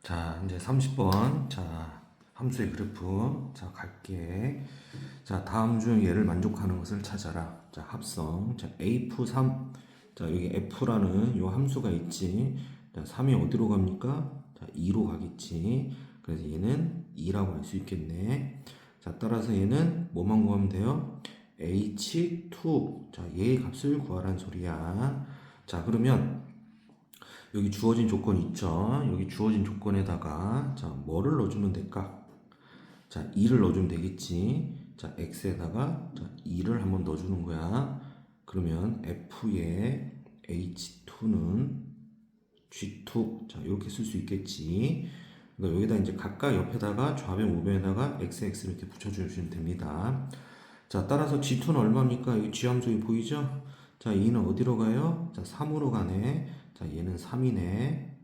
자, 이제 30번. 자, 함수의 그래프. 자, 갈게. 자, 다음 중 얘를 만족하는 것을 찾아라. 자, 합성. 자, F3. 자, 여기 F라는 요 함수가 있지. 자, 3이 어디로 갑니까? 자, 2로 가겠지. 그래서 얘는 2라고 할 수 있겠네. 자, 따라서 얘는 뭐만 구하면 돼요? H2. 자, 얘의 값을 구하란 소리야. 자, 그러면 여기 주어진 조건 있죠? 여기 주어진 조건에다가 자 뭐를 넣어주면 될까? 자 2를 넣어주면 되겠지. 자 x에다가 자 2를 한번 넣어주는 거야. 그러면 f의 h2는 g2 자 이렇게 쓸 수 있겠지. 그러니까 여기다 이제 각각 옆에다가 좌변 우변에다가 x 이렇게 붙여주시면 됩니다. 자 따라서 g2는 얼마입니까? 여기 g함수에 보이죠? 자 2는 어디로 가요? 자 3으로 가네. 자 얘는 3이네.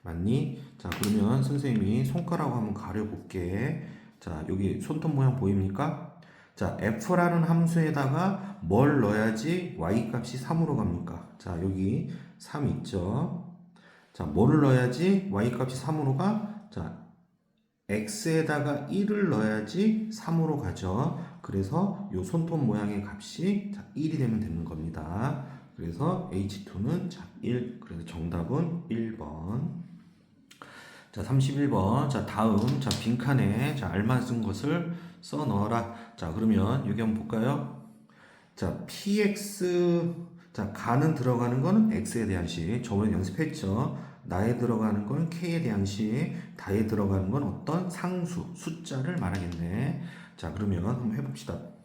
맞니? 자 그러면 선생님이 손가락으로 한번 가려볼게. 자 여기 손톱 모양 보입니까? 자 f라는 함수에다가 뭘 넣어야지 y 값이 3으로 갑니까? 자 여기 3 있죠? 자 뭐를 넣어야지 y 값이 3으로 가? 자 x에다가 1을 넣어야지 3으로 가죠. 그래서 요 손톱 모양의 값이 1이 되면 되는 겁니다. 그래서 H2는 1. 그래서 정답은 1번. 자, 31번. 자, 다음. 자, 빈칸에 알맞은 것을 써 넣어라. 자, 그러면 여기 한번 볼까요? 자, PX. 자, 가는 들어가는 거는 X에 대한 식. 저번에 연습했죠. 나에 들어가는 건 K에 대한 식. 다에 들어가는 건 어떤 상수, 숫자를 말하겠네. 자, 그러면 한번 해봅시다.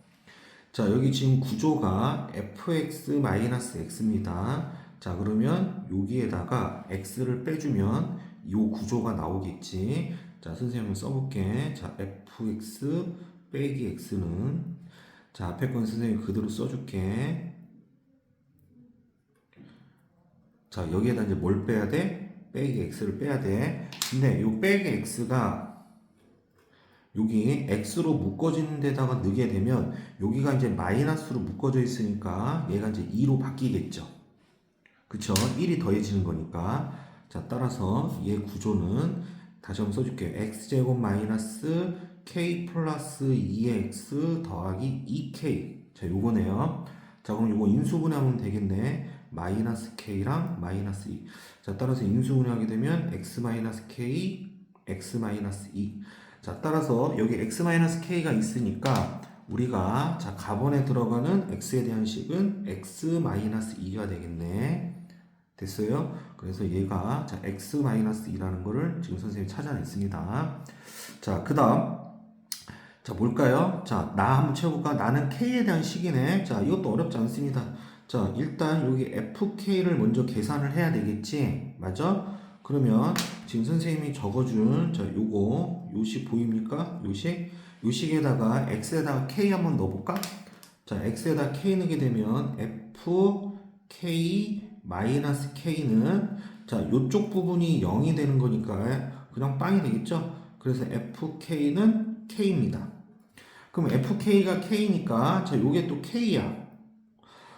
자, 여기 지금 구조가 fx-x입니다. 자, 그러면 여기에다가 x를 빼주면 이 구조가 나오겠지. 자, 선생님 써볼게. 자, fx 빼기 x는 자, 앞에 건 선생님 그대로 써줄게. 자, 여기에다 이제 뭘 빼야 돼? 빼기 x를 빼야 돼. 근데 이 빼기 x가 여기 x로 묶어지는 데다가 넣게 되면 여기가 이제 마이너스로 묶어져 있으니까 얘가 이제 2로 바뀌겠죠. 그쵸? 1이 더해지는 거니까. 자, 따라서 얘 구조는 다시 한번 써줄게요. x제곱 마이너스 k 플러스 2x 더하기 2k. 자, 요거네요. 자, 그럼 요거 인수분해하면 되겠네. 마이너스 k랑 마이너스 2. 자, 따라서 인수분해하게 되면 x 마이너스 k, x 마이너스 2. 자, 따라서 여기 x-k가 있으니까 우리가 자, 가번에 들어가는 x에 대한 식은 x-2가 되겠네. 됐어요? 그래서 얘가 자, x-2라는 거를 지금 선생님이 찾아냈습니다. 자, 그 다음 자, 뭘까요? 자, 나 한번 채워볼까? 나는 k에 대한 식이네. 자, 이것도 어렵지 않습니다. 자, 일단 여기 fk를 먼저 계산을 해야 되겠지? 맞아? 그러면 지금 선생님이 적어준 자 요거 요식 보입니까? 요식에다가 x에다가 k 한번 넣어볼까? 자 x에다 k 넣게 되면 fk 마이너스 k는 자 요쪽 부분이 0이 되는 거니까 그냥 빵이 되겠죠? 그래서 fk는 k입니다. 그럼 fk가 k니까 자 요게 또 k야.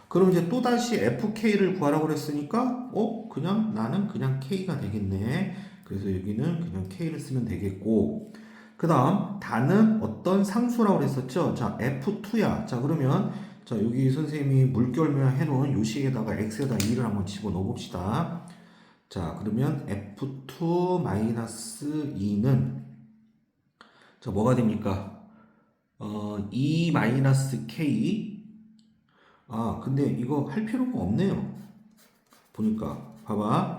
그럼 이제 또다시 fk를 구하라고 그랬으니까 그냥 나는 그냥 k가 되겠네. 그래서 여기는 그냥 k를 쓰면 되겠고 그 다음 다는 어떤 상수라고 그랬었죠. 자 f2야. 자 그러면 자 여기 선생님이 물결모양 해놓은 요식에다가 x에다 2를 한번 집어넣어 봅시다. 자 그러면 f2-2는 자 뭐가 됩니까? 2-k 근데 이거 할 필요가 없네요. 보니까 봐봐.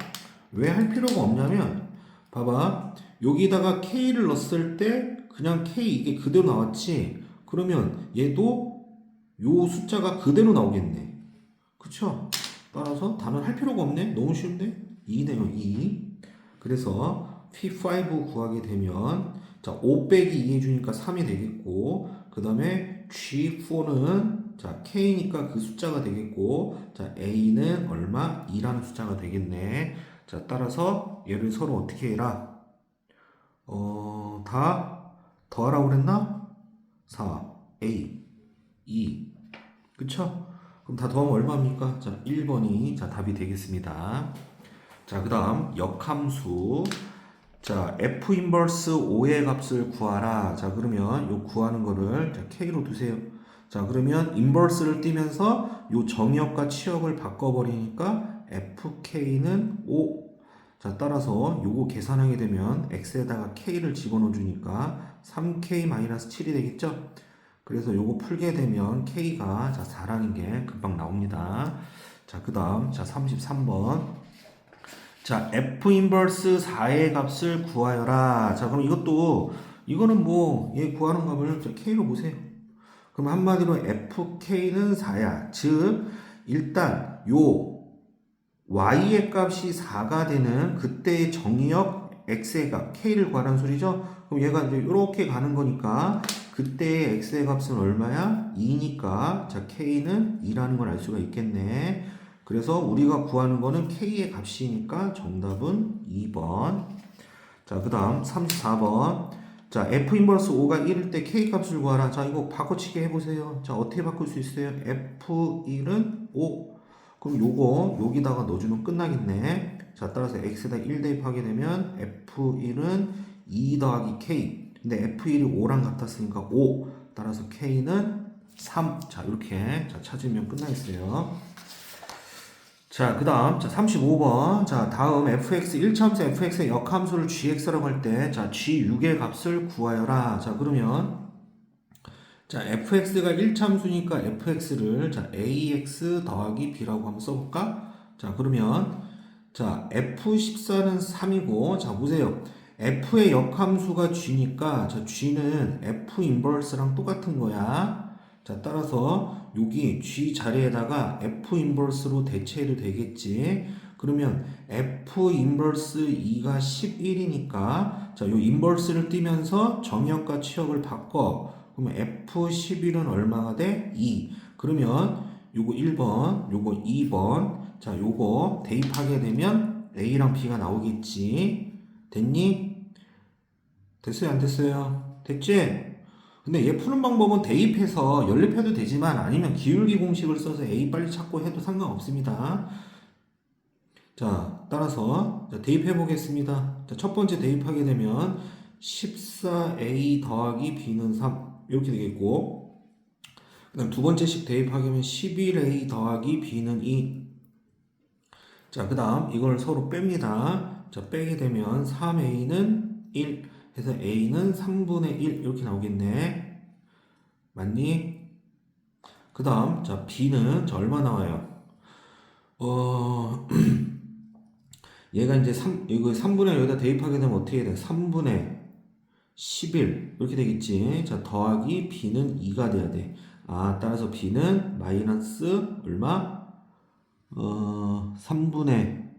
왜 할 필요가 없냐면 봐봐. 여기다가 K를 넣었을 때 그냥 K 이게 그대로 나왔지. 그러면 얘도 요 숫자가 그대로 나오겠네. 그쵸? 따라서 단원 할 필요가 없네. 너무 쉬운데? 2네요. 2. 그래서 P5 구하게 되면 자, 5 빼기 2 해주니까 3이 되겠고 그 다음에 G4는 자, K니까 그 숫자가 되겠고, 자, A는 얼마? 2라는 숫자가 되겠네. 자, 따라서 얘를 서로 어떻게 해라? 다 더하라고 그랬나? 4, A, 2. 그쵸? 그럼 다 더하면 얼마입니까? 자, 1번이 자, 답이 되겠습니다. 자, 그 다음 역함수. 자, F 인버스 5의 값을 구하라. 자, 그러면 요 구하는 거를 자, K로 두세요. 자, 그러면 인버스를 띄면서 요 정의역과 치역을 바꿔버리니까 FK는 5. 자, 따라서 요거 계산하게 되면 X에다가 K를 집어넣어 주니까 3K-7이 되겠죠? 그래서 요거 풀게 되면 K가 자, 4라는 게 금방 나옵니다. 자, 그 다음, 자, 33번. 자, F 인버스 4의 값을 구하여라. 자, 그럼 이거는 뭐, 얘 구하는 값을 자, K로 보세요. 그럼 한마디로 FK는 4야. 즉, 일단, Y의 값이 4가 되는 그때의 정의역 X의 값, K를 구하라는 소리죠? 그럼 얘가 이제 이렇게 가는 거니까, 그때의 X의 값은 얼마야? 2니까, 자, K는 2라는 걸 알 수가 있겠네. 그래서 우리가 구하는 거는 K의 값이니까 정답은 2번. 자, 그 다음 34번. 자, F 인버스 5가 1일 때 K 값을 구하라. 자, 이거 바꿔치기 해보세요. 자, 어떻게 바꿀 수 있어요? F1은 5. 그럼 요거 여기다가 넣어주면 끝나겠네. 자, 따라서 X에다 1 대입하게 되면 F1은 2 더하기 K. 근데 F1이 5랑 같았으니까 5. 따라서 K는 3. 자, 이렇게 자, 찾으면 끝나겠어요. 자, 그 다음, 자, 35번. 자, 다음 fx 1차함수 fx의 역함수를 gx라고 할 때, 자, g6의 값을 구하여라. 자, 그러면, 자, fx가 1차함수니까 fx를, 자, ax 더하기 b라고 한번 써볼까? 자, 그러면, 자, f14는 3이고, 자, 보세요. f의 역함수가 g니까, 자, g는 f 인버스랑 똑같은 거야. 자, 따라서 여기 G 자리에다가 F 인버스로 대체해도 되겠지. 그러면 F 인버스 2가 11이니까 자, 요 인버스를 띄면서 정역과 치역을 바꿔. 그러면 F11은 얼마가 돼? 2. 그러면 요거 1번, 요거 2번. 자, 요거 대입하게 되면 A랑 B가 나오겠지. 됐니? 됐어요, 안 됐어요? 됐지? 근데 얘 푸는 방법은 대입해서 연립해도 되지만 아니면 기울기 공식을 써서 A 빨리 찾고 해도 상관없습니다. 자, 따라서 자, 대입해 보겠습니다. 자, 첫 번째 대입하게 되면 14A 더하기 B는 3 이렇게 되겠고, 그 다음 두 번째씩 대입하게 되면 11A 더하기 B는 2. 자, 그 다음 이걸 서로 뺍니다. 자, 빼게 되면 3A는 1 해서 A는 3분의 1 이렇게 나오겠네. 맞니? 그 다음, 자, B는 자, 얼마 나와요? 얘가 이제 이거 3분의 여기다 대입하게 되면 어떻게 돼? 3분의 11 이렇게 되겠지. 자, 더하기 B는 2가 돼야 돼. 아, 따라서 B는 마이너스 얼마? 3분의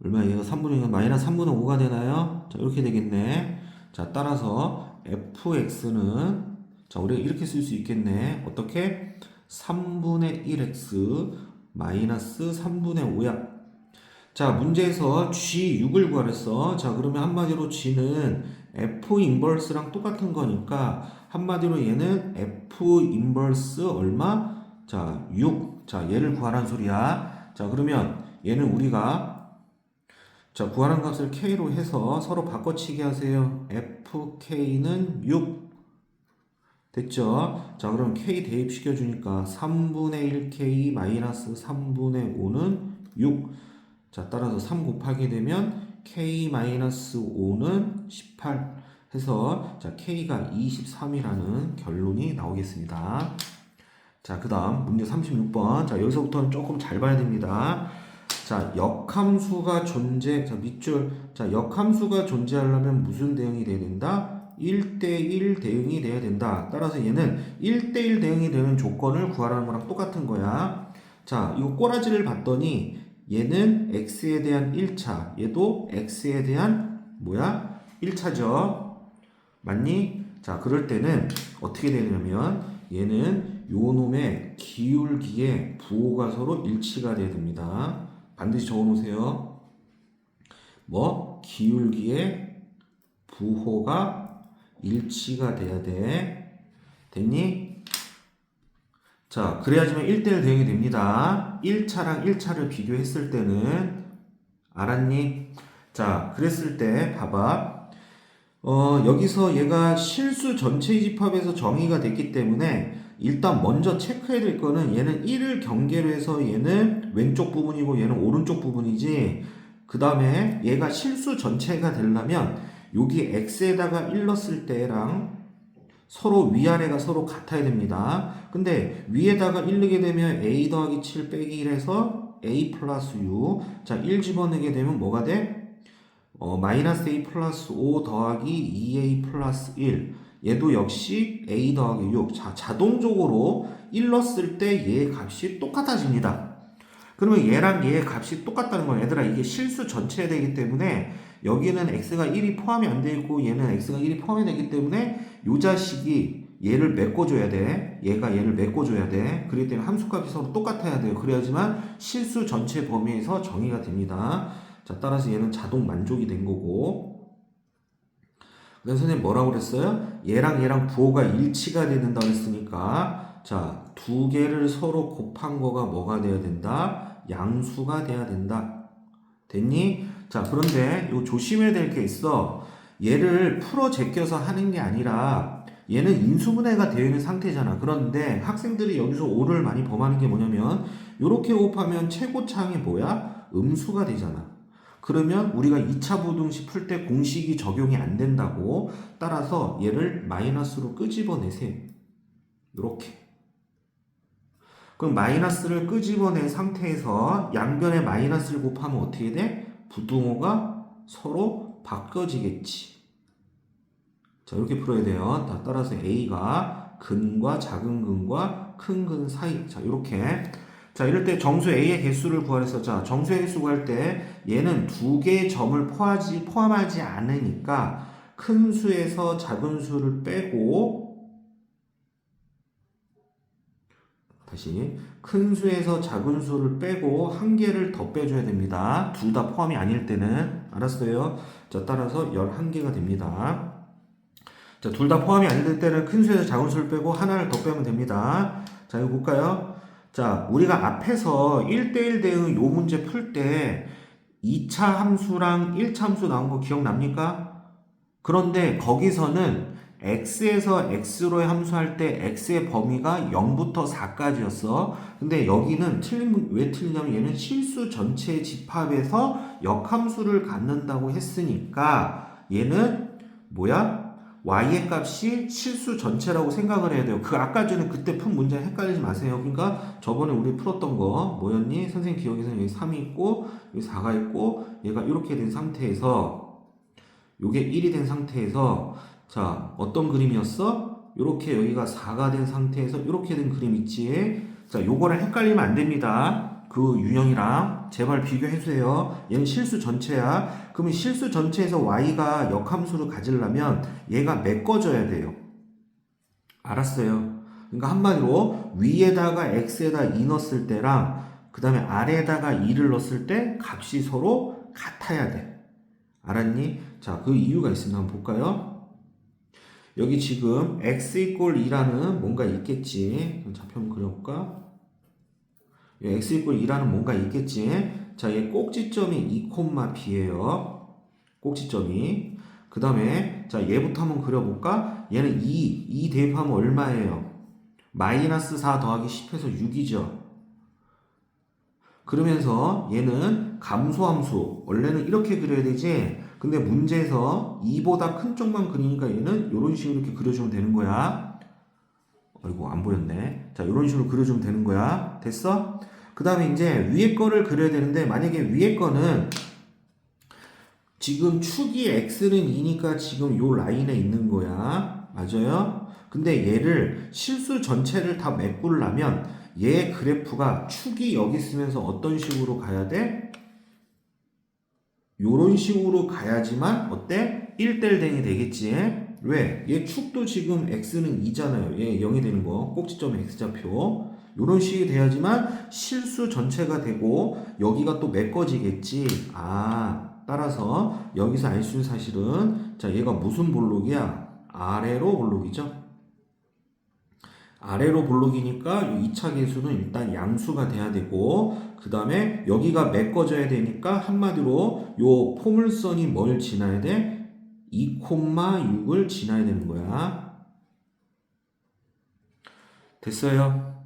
얼마? 얘가 3분의 마이너스 3분의 5가 되나요? 자, 이렇게 되겠네. 자, 따라서 fx는 자, 우리가 이렇게 쓸 수 있겠네. 어떻게? 3분의 1x 마이너스 3분의 5야. 자, 문제에서 G6을 구하랬어. 자, 그러면 한마디로 G는 F 인버스랑 똑같은 거니까 한마디로 얘는 F 인버스 얼마? 자, 6. 자, 얘를 구하란 소리야. 자, 그러면 얘는 우리가 자, 구하는 값을 K로 해서 서로 바꿔치기 하세요. FK는 6. 됐죠? 자, 그럼 K 대입시켜 주니까 3분의 1K 마이너스 3분의 5는 6. 자, 따라서 3 곱하게 되면 K 마이너스 5는 18 해서 자, K가 23이라는 결론이 나오겠습니다. 자, 그 다음 문제 36번. 자, 여기서부터는 조금 잘 봐야 됩니다. 자, 역함수가 자, 밑줄. 자, 역함수가 존재하려면 무슨 대응이 돼야 된다? 1대1 대응이 돼야 된다. 따라서 얘는 1대1 대응이 되는 조건을 구하라는 거랑 똑같은 거야. 자, 이거 꼬라지를 봤더니 얘는 x에 대한 1차, 얘도 x에 대한 뭐야? 1차죠. 맞니? 자, 그럴 때는 어떻게 되냐면 얘는 요 놈의 기울기에 부호가 서로 일치가 돼야 됩니다. 반드시 적어놓으세요. 뭐? 기울기에 부호가 일치가 돼야 돼. 됐니? 자, 그래야지만 1대1 대응이 됩니다. 1차랑 1차를 비교했을 때는 알았니? 자, 그랬을 때 봐봐. 여기서 얘가 실수 전체 집합에서 정의가 됐기 때문에 일단 먼저 체크해야 될 거는 얘는 1을 경계로 해서 얘는 왼쪽 부분이고 얘는 오른쪽 부분이지. 그 다음에 얘가 실수 전체가 되려면 여기 x에다가 1 넣었을 때랑 서로 위아래가 서로 같아야 됩니다. 근데 위에다가 1 넣게 되면 a 더하기 7 빼기 1 해서 a 플러스 6. 자, 1 집어넣게 되면 뭐가 돼? 마이너스 a 플러스 5 더하기 2a 플러스 1. 얘도 역시 a 더하기 6. 자, 자동적으로 1 넣었을 때 얘의 값이 똑같아집니다. 그러면 얘랑 얘의 값이 똑같다는 건 얘들아 이게 실수 전체에 되기 때문에 여기는 x가 1이 포함이 안 돼 있고 얘는 x가 1이 포함이 되기 때문에 요 자식이 얘를 메꿔줘야 돼. 얘가 얘를 메꿔줘야 돼. 그렇기 때문에 함수값이 서로 똑같아야 돼요. 그래야지만 실수 전체 범위에서 정의가 됩니다. 자, 따라서 얘는 자동 만족이 된 거고. 그래서 선생님 뭐라고 그랬어요? 얘랑 얘랑 부호가 일치가 된다고 했으니까 자, 두 개를 서로 곱한 거가 뭐가 돼야 된다? 양수가 돼야 된다. 됐니? 자, 그런데 요 조심해야 될 게 있어. 얘를 풀어 제껴서 하는 게 아니라 얘는 인수분해가 되어 있는 상태잖아. 그런데 학생들이 여기서 오를 많이 범하는 게 뭐냐면 요렇게 곱하면 최고차항이 뭐야? 음수가 되잖아. 그러면 우리가 2차 부등식 풀 때 공식이 적용이 안 된다고. 따라서 얘를 마이너스로 끄집어내세요. 요렇게. 그럼 마이너스를 끄집어낸 상태에서 양변에 마이너스를 곱하면 어떻게 돼? 부등호가 서로 바꿔지겠지. 자, 이렇게 풀어야 돼요. 따라서 A가 근과 작은 근과 큰 근 사이. 자, 이렇게. 자, 이럴 때 정수 A의 개수를 구하래서 자, 정수의 개수 구할 때 얘는 두 개의 점을 포함하지 않으니까 큰 수에서 작은 수를 빼고 다시 큰 수에서 작은 수를 빼고 한 개를 더 빼줘야 됩니다. 둘 다 포함이 아닐 때는. 알았어요? 자, 따라서 11개가 됩니다. 자, 둘 다 포함이 아닐 때는 큰 수에서 작은 수를 빼고 하나를 더 빼면 됩니다. 자, 이거 볼까요? 자, 우리가 앞에서 1대1 대응 요 문제 풀 때 2차 함수랑 1차 함수 나온 거 기억납니까? 그런데 거기서는 x에서 x로의 함수할 때 x의 범위가 0부터 4까지였어. 근데 여기는 왜 틀리냐면 얘는 실수 전체 집합에서 역함수를 갖는다고 했으니까 얘는 뭐야? y의 값이 실수 전체라고 생각을 해야 돼요. 그 아까 전에 그때 푼 문제 헷갈리지 마세요. 그러니까 저번에 우리 풀었던 거 뭐였니? 선생님 기억에서는 여기 3이 있고 여기 4가 있고 얘가 이렇게 된 상태에서 요게 1이 된 상태에서 자, 어떤 그림이었어? 요렇게 여기가 4가 된 상태에서 이렇게 된 그림 있지? 자, 요거랑 헷갈리면 안 됩니다. 그 유형이랑 제발 비교해주세요. 얘는 실수 전체야. 그러면 실수 전체에서 y가 역함수를 가지려면 얘가 메꿔져야 돼요. 알았어요. 그러니까 한마디로 위에다가 x에다 2 넣었을 때랑 그 다음에 아래에다가 2를 넣었을 때 값이 서로 같아야 돼. 알았니? 자, 그 이유가 있습니다. 한번 볼까요? 여기 지금 x 이꼴 2라는 뭔가 있겠지. 좌표 한번 그려볼까? x 이꼴 2라는 뭔가 있겠지. 자, 얘 꼭지점이 2,b예요. 꼭지점이. 그 다음에 자, 얘부터 한번 그려볼까? 얘는 2 대입하면 얼마예요? 마이너스 4 더하기 10해서 6이죠. 그러면서 얘는 감소함수. 원래는 이렇게 그려야 되지. 근데 문제에서 2보다 큰 쪽만 그리니까 얘는 이런 식으로 이렇게 그려주면 되는 거야. 아이고, 안 보였네. 자, 이런 식으로 그려주면 되는 거야. 됐어? 그 다음에 이제 위에 거를 그려야 되는데, 만약에 위에 거는 지금 축이 x는 2니까 지금 요 라인에 있는 거야. 맞아요? 근데 얘를 실수 전체를 다 메꾸려면 얘 그래프가 축이 여기 있으면서 어떤 식으로 가야 돼? 요런 식으로 가야지만 어때? 1대1댕이 되겠지. 왜? 얘 축도 지금 x는 2잖아요. 얘 0이 되는 거. 꼭지점 x좌표. 요런 식이 돼야지만 실수 전체가 되고 여기가 또 메꿔지겠지. 아, 따라서 여기서 알 수 있는 사실은 자, 얘가 무슨 볼록이야? 아래로 볼록이죠. 아래로 볼록이니까 2차 계수는 일단 양수가 돼야 되고 그 다음에 여기가 메꿔져야 되니까 한마디로 요 포물선이 뭘 지나야 돼? 2,6을 지나야 되는 거야. 됐어요?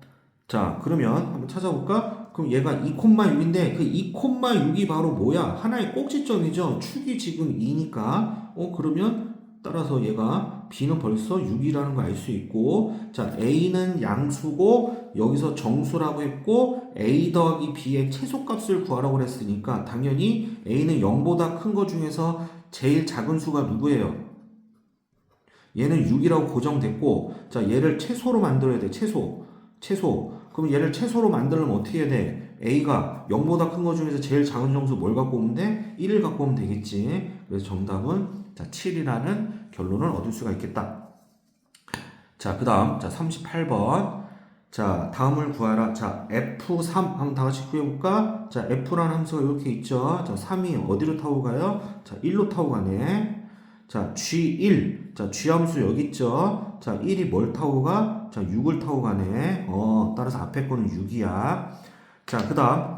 자, 그러면 한번 찾아볼까? 그럼 얘가 2,6인데 그 2,6이 바로 뭐야? 하나의 꼭지점이죠. 축이 지금 2니까 그러면 따라서 얘가 B는 벌써 6이라는 걸 알 수 있고 자, A는 양수고 여기서 정수라고 했고 A 더하기 B의 최소값을 구하라고 그랬으니까 당연히 A는 0보다 큰 거 중에서 제일 작은 수가 누구예요? 얘는 6이라고 고정됐고 자, 얘를 최소로 만들어야 돼. 최소. 그럼 얘를 최소로 만들려면 어떻게 해야 돼? A가 0보다 큰 거 중에서 제일 작은 정수 뭘 갖고 오면 돼? 1을 갖고 오면 되겠지. 그래서 정답은 자, 7이라는 결론을 얻을 수가 있겠다. 자, 그 다음, 자, 38번. 자, 다음을 구하라. 자, F3 한번 다 같이 구해볼까? 자, F라는 함수가 이렇게 있죠. 자, 3이 어디로 타고 가요? 자, 1로 타고 가네. 자, G1. 자, G 함수 여기 있죠. 자, 1이 뭘 타고 가? 자, 6을 타고 가네. 따라서 앞에 거는 6이야. 자, 그 다음.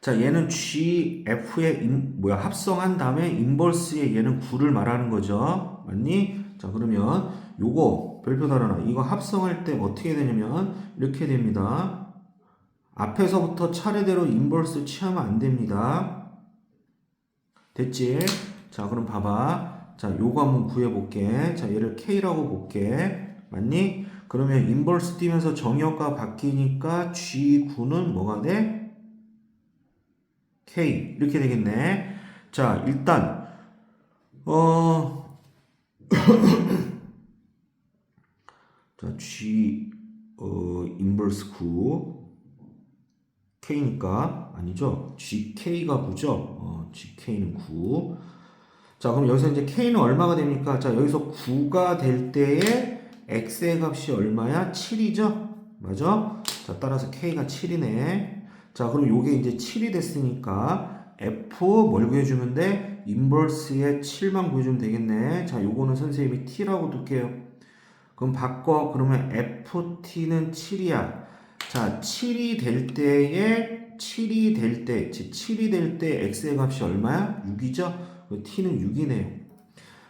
자, 얘는 GF의 합성한 다음에 인버스에 얘는 9를 말하는 거죠. 맞니? 자, 그러면 요거 별표 달아놔. 이거 합성할 때 어떻게 되냐면 이렇게 됩니다. 앞에서부터 차례대로 인버스 취하면 안 됩니다. 됐지? 자, 그럼 봐봐. 자, 요거 한번 구해볼게. 자, 얘를 K라고 볼게. 맞니? 그러면 인버스 띄면서 정의역과 바뀌니까 G9는 뭐가 돼? K 이렇게 되겠네. 자, 일단 자, G 인버스 9 K니까 아니죠. GK가 9죠. GK는 9. 자, 그럼 여기서 이제 K는 얼마가 됩니까? 자, 여기서 9가 될 때에 X의 값이 얼마야? 7이죠? 맞아? 자, 따라서 K가 7이네. 자, 그럼 요게 이제 7이 됐으니까 F 뭘 구해주면 돼? 인버스에 7만 구해주면 되겠네. 자, 요거는 선생님이 T라고 둘게요. 그럼 바꿔. 그러면 FT는 7이야. 자, 7이 될 때에 7이 될 때 X의 값이 얼마야? 6이죠? T는 6이네요.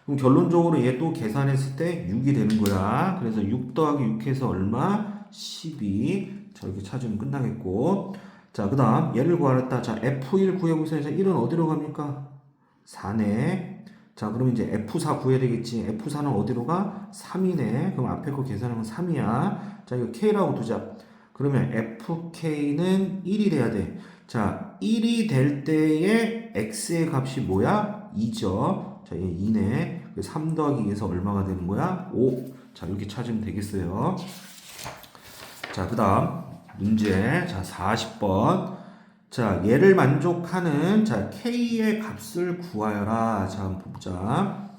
그럼 결론적으로 얘 또 계산했을 때 6이 되는 거야. 그래서 6 더하기 6 해서 얼마? 12. 자, 이렇게 찾으면 끝나겠고. 자, 그 다음 얘를 구하랬다. 자, F1 구해보세요. 자, 1은 어디로 갑니까? 4네. 자, 그럼 이제 F4 구해야 되겠지. F4는 어디로 가? 3이네. 그럼 앞에 거 계산하면 3이야. 자, 이거 K라고 두자. 그러면 FK는 1이 돼야 돼. 자, 1이 될 때에 X의 값이 뭐야? 2죠. 자, 얘 2네. 3 더하기 2에서 얼마가 되는 거야? 5. 자, 이렇게 찾으면 되겠어요. 자, 그 다음 문제. 자, 40번. 자, 얘를 만족하는 자, K의 값을 구하여라. 자, 한번 보자.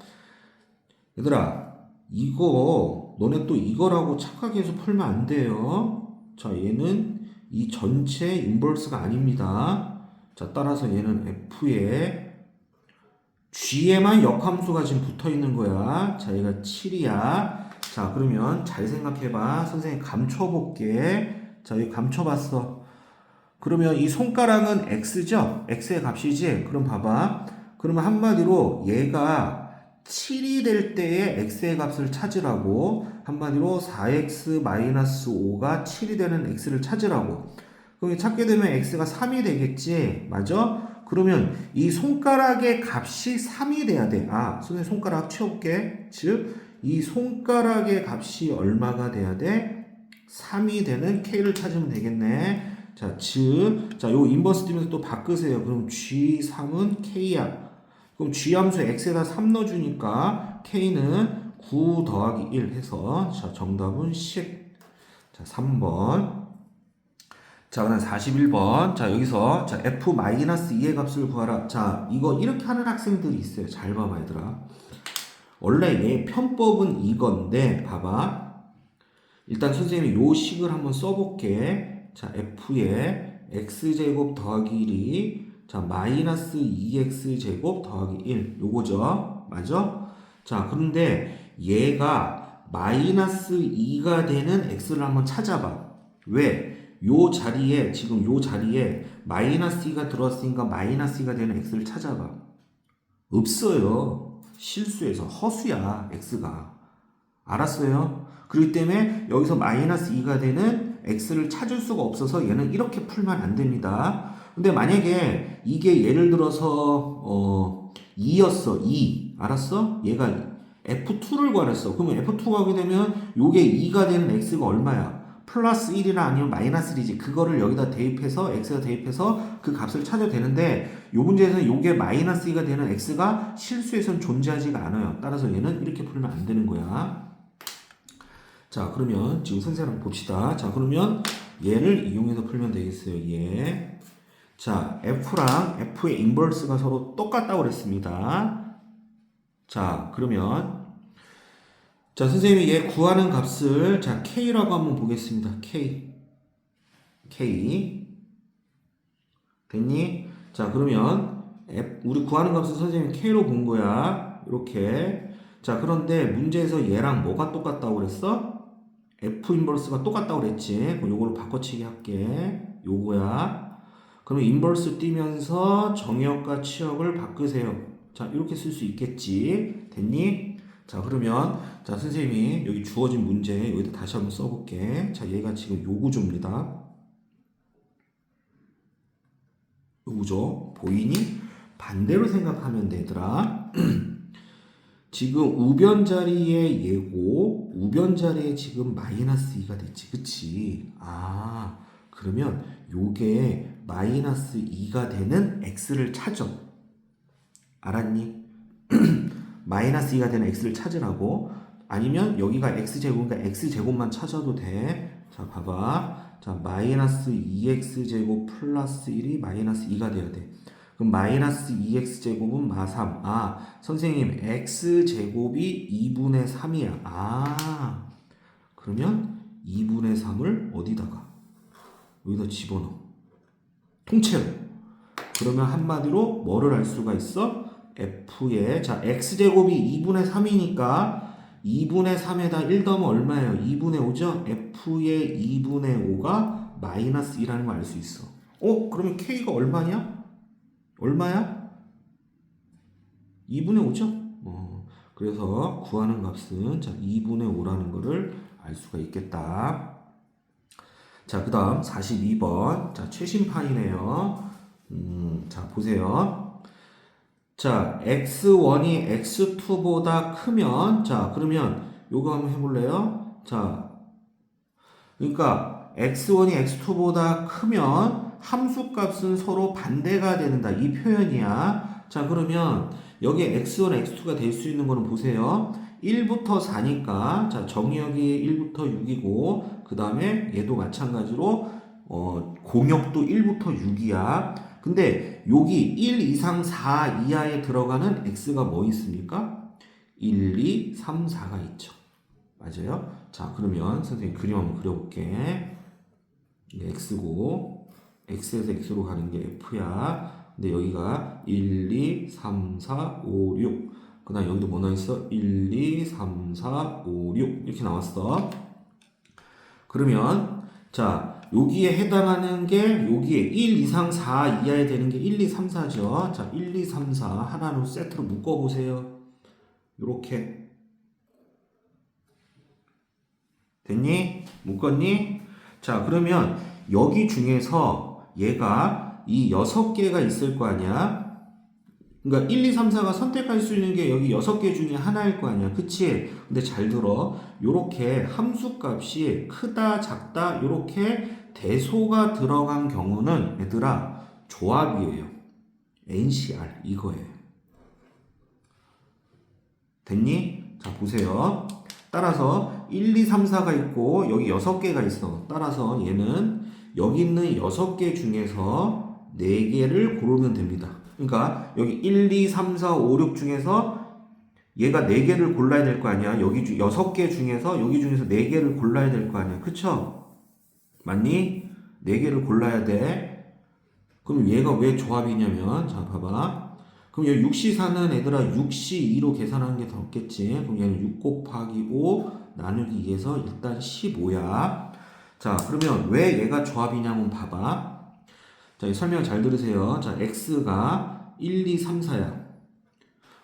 얘들아, 이거 너네 또 이거라고 착각해서 풀면 안 돼요. 자, 얘는 이 전체 인버스가 아닙니다. 자, 따라서 얘는 F에 G에만 역함수가 지금 붙어 있는 거야. 자, 얘가 7이야. 자, 그러면 잘 생각해봐. 선생님 감춰볼게. 자, 여기 감춰봤어. 그러면 이 손가락은 X죠? X의 값이지? 그럼 봐봐. 그러면 한마디로 얘가 7이 될 때의 X의 값을 찾으라고. 한마디로 4X-5가 7이 되는 X를 찾으라고. 그럼 찾게 되면 X가 3이 되겠지? 맞아? 그러면 이 손가락의 값이 3이 돼야 돼. 아, 선생님 손가락 치워볼게. 즉, 이 손가락의 값이 얼마가 돼야 돼? 3이 되는 K를 찾으면 되겠네. 자, 즉, 자, 요 인버스 띄면서 또 바꾸세요. 그럼 G3은 K야. 그럼 G 함수 X에다 3 넣어주니까 K는 9 더하기 1 해서, 자, 정답은 10. 자, 3번. 자, 그다음 41번. 자, 여기서, 자, F-2의 값을 구하라. 자, 이거 이렇게 하는 학생들이 있어요. 잘 봐봐, 얘들아. 원래 얘 편법은 이건데, 봐봐. 일단 선생님이 요 식을 한번 써볼게. 자, F에 X제곱 더하기 1이 자, 마이너스 2X제곱 더하기 1 요거죠. 맞아? 자, 그런데 얘가 마이너스 2가 되는 x를 한번 찾아봐. 왜? 요 자리에 지금 요 자리에 마이너스 2가 들어왔으니까 마이너스 2가 되는 x를 찾아봐. 없어요. 실수해서 허수야 x가. 알았어요? 그렇기 때문에 여기서 마이너스 2가 되는 x를 찾을 수가 없어서 얘는 이렇게 풀면 안 됩니다. 근데 만약에 이게 예를 들어서 2였어. 2. 알았어? 얘가 F2를 구하랬어. 그러면 F2가 하게 되면 요게 2가 되는 x가 얼마야? 플러스 1이나 아니면 마이너스 1이지. 그거를 여기다 대입해서 x에다 대입해서 그 값을 찾아야 되는데 요 문제에서는 요게 마이너스 2가 되는 x가 실수에선 존재하지가 않아요. 따라서 얘는 이렇게 풀면 안 되는 거야. 자, 그러면 지금 선생님 한번 봅시다. 자, 그러면 얘를 이용해서 풀면 되겠어요. 얘. 자, f랑 f의 인버스가 서로 똑같다고 그랬습니다. 자, 그러면 자, 선생님이 얘 구하는 값을 자, k라고 한번 보겠습니다. k. 됐니? 자, 그러면 우리 구하는 값을 선생님이 k로 본 거야. 이렇게. 자, 그런데 문제에서 얘랑 뭐가 똑같다고 그랬어? f 인버스가 똑같다고 그랬지. 그럼 요거를 바꿔치기 할게. 요거야. 그럼 인버스 띄면서 정의역과 치역을 바꾸세요. 자, 이렇게 쓸 수 있겠지. 됐니? 자, 그러면 자, 선생님이 여기 주어진 문제 여기다 다시 한번 써볼게. 자, 얘가 지금 요 구조입니다. 요 구조 보이니? 반대로 생각하면 되더라. 지금 우변 자리에 얘고 우변 자리에 지금 마이너스 2가 됐지. 그치? 아, 그러면 요게 마이너스 2가 되는 x를 찾아. 알았니? 마이너스 2가 되는 x를 찾으라고. 아니면 여기가 x제곱이니까 x제곱만 찾아도 돼. 자, 봐봐. 자, 마이너스 2x제곱 플러스 1이 마이너스 2가 돼야 돼. 그럼 마이너스 2x제곱은 마3. 아, 선생님 x제곱이 2분의 3이야. 아, 그러면 2분의 3을 어디다가? 여기다 집어넣어. 통째로. 그러면 한마디로 뭐를 알 수가 있어? f의 자, x제곱이 2분의 3이니까 2분의 3에다 1 더하면 얼마예요? 2분의 5죠? f의 2분의 5가 마이너스 2라는 걸 알 수 있어. 그러면 k가 얼마냐? 얼마야? 2분의 5죠? 그래서 구하는 값은 자, 2분의 5라는 거를 알 수가 있겠다. 자, 그 다음 42번. 자, 최신판이네요. 자, 보세요. 자, x1이 x2보다 크면, 자, 그러면 요거 한번 해볼래요? 자, 그러니까 x1이 x2보다 크면 함수값은 서로 반대가 된다. 이 표현이야. 자, 그러면 여기 x1, x2가 될 수 있는 거는 보세요. 1부터 4니까 자, 정의역이 1부터 6이고 그 다음에 얘도 마찬가지로 공역도 1부터 6이야. 근데 여기 1 이상 4 이하에 들어가는 x가 뭐 있습니까? 1, 2, 3, 4가 있죠. 맞아요? 자, 그러면 선생님 그림 한번 그려볼게. 이게 x고 x에서 x로 가는 게 f야. 근데 여기가 1, 2, 3, 4, 5, 6. 그 다음 여기도 뭐 나와있어? 1, 2, 3, 4, 5, 6 이렇게 나왔어. 그러면 자, 여기에 해당하는 게 여기에 1 이상 4 이하에 되는 게 1, 2, 3, 4죠. 자, 1, 2, 3, 4 하나로 세트로 묶어보세요. 요렇게 됐니? 묶었니? 자, 그러면 여기 중에서 얘가 이 6개가 있을 거 아니야? 그러니까 1, 2, 3, 4가 선택할 수 있는 게 여기 6개 중에 하나일 거 아니야. 그치? 근데 잘 들어. 요렇게 함수값이 크다, 작다, 요렇게 대소가 들어간 경우는 얘들아, 조합이에요. NCR, 이거예요. 됐니? 자, 보세요. 따라서 1, 2, 3, 4가 있고 여기 6개가 있어. 따라서 얘는 여기 있는 6개 중에서 4개를 고르면 됩니다. 그러니까 여기 1, 2, 3, 4, 5, 6 중에서 얘가 4개를 골라야 될 거 아니야. 여기 6개 중에서 여기 중에서 4개를 골라야 될 거 아니야. 그쵸? 맞니? 4개를 골라야 돼. 그럼 얘가 왜 조합이냐면 자, 봐봐. 그럼 여기 6C4는 얘들아 6C2로 계산하는 게 더 없겠지. 그럼 얘는 6 곱하기 5 나누기 2에서 일단 15야. 자, 그러면 왜 얘가 조합이냐면 봐봐. 자, 설명 잘 들으세요. 자, X가 1, 2, 3, 4야.